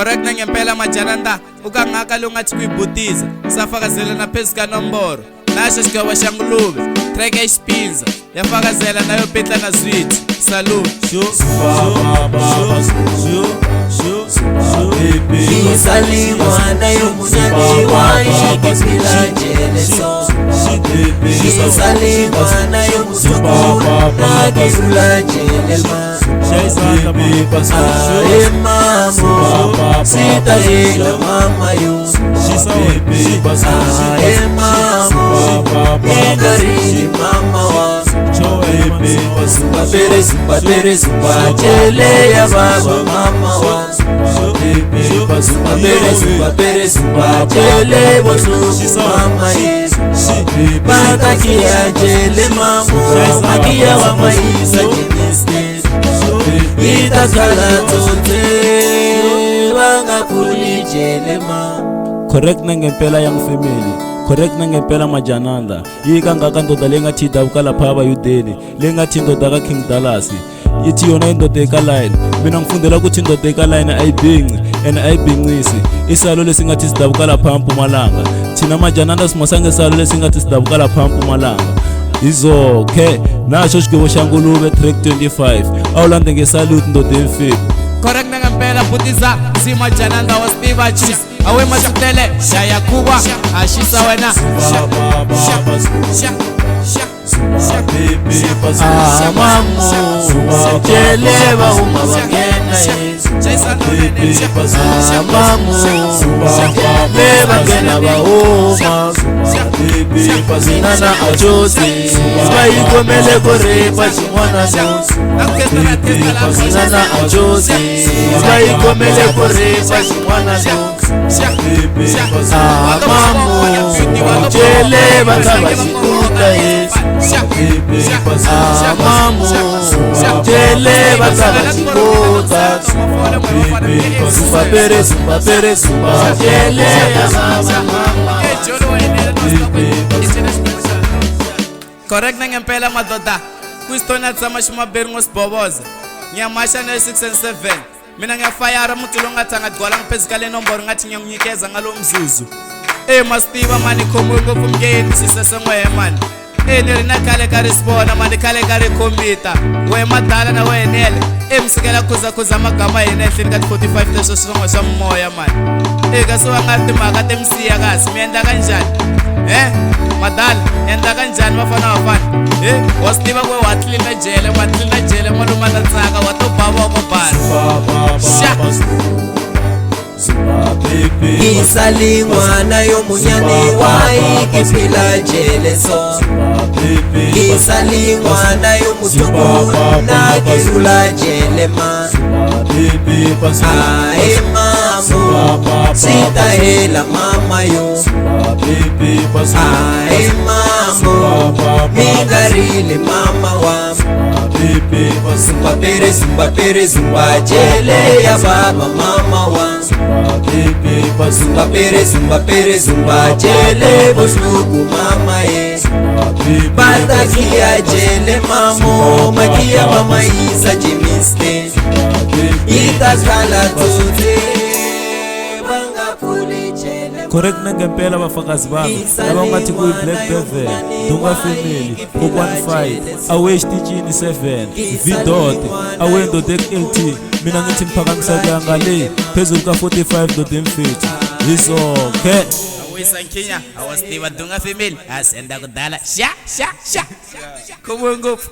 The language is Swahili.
Correct na ngempela majananda ukangaka lungathi kuyibhutiza safakazela naphezu kanomboro nasho sigaba shanguluve track espinza yafakazela nayo petla na sweet salute Isalingwana yomunyani wayikipila jeleso Isalingwana yomusuku nakizula jelelma Mamo sita hila mama yo Mamo ingarini mama wa Zumba pere zumba jele ya baba mama wa Zumba pere zumba jele bosu mama ye Bata kia jele mamu Makia wa maisa jeneste Ita kala tote Wanga puli jele ma Correct na ngempela yang family correct na ngempela majananda yika ngaka ndoda lenga thida ukala phaba yudeni lenga thindoda ka King Dallas yithi yona indoda ekaline mina ngifundela ukuthi indoda ekaline ayibhinqi and ayibhinqisi isalo lesingathi sidabukala phampu malanga thina majananda simosange salo lesingathi sidabukala phampu malanga izokhe nasho sigwebo shanguluve track 25 awulande ngesalute ndoda emfiki. Correct na ngempela butiza sima jananda wasiva cheese awe masutele shaya kubwa ashisa wena Mamu jeleba uma bagena Mamu beba gena ba uma Zinana ajosi Zbai komele kore pachi mwana nusu Zinana ajosi Zbai komele kore pachi mwana nusu Mamu jeleba tabashikuta yesu Mamu jeleba tabashikuta Zumba pere zumba jele ya mama Correct na ngempela madoda kwistona tsama ximaberi ngosiboboza nyamasha na 6 and 7 mina ngiyafayara muti longathanga gqwala ngiphezu le nomboro ngathi ngiyakunikeza ngalomzuzu mastiva mani khomo ngopfu mngeni sisesengwe mani nirina khale ka risibona mani khale ka rikhomita we madala na wenele msikela khuza magama hina ehleni ka 45 leswo swin'we swa moya mani kasi wa nga timhaka temsiya kasi mi endla kanjhani madala endla kanjhani vafana wasitiva kwe watlina jele maluma ta tsaka wa to bava ko bala Isalingwana yomunyani wayikipila jeleso Isalingwana yomusuku nakizula jelema Mamo sita hela mama yo Mamo mingarile mama wa Zumba pere zumba jele ya baba mama wa Zumba pere zumba jele bosuku mama ye Bata kia jele mamo Makia mama isa jimiste Ita kala tote Banga puli jele correct na ngempela bafakazi bami laba ngathi kuyi Black Devil Dunga family 115 awe stitchini 7 vidot awe ndoda 18 mina ngithi ngiphakamisa kuyangale phezulu ka 45 ndoda emfethu izokhe awisankinya awasitiva Dunga family asenda kudala sha khomo ngopfu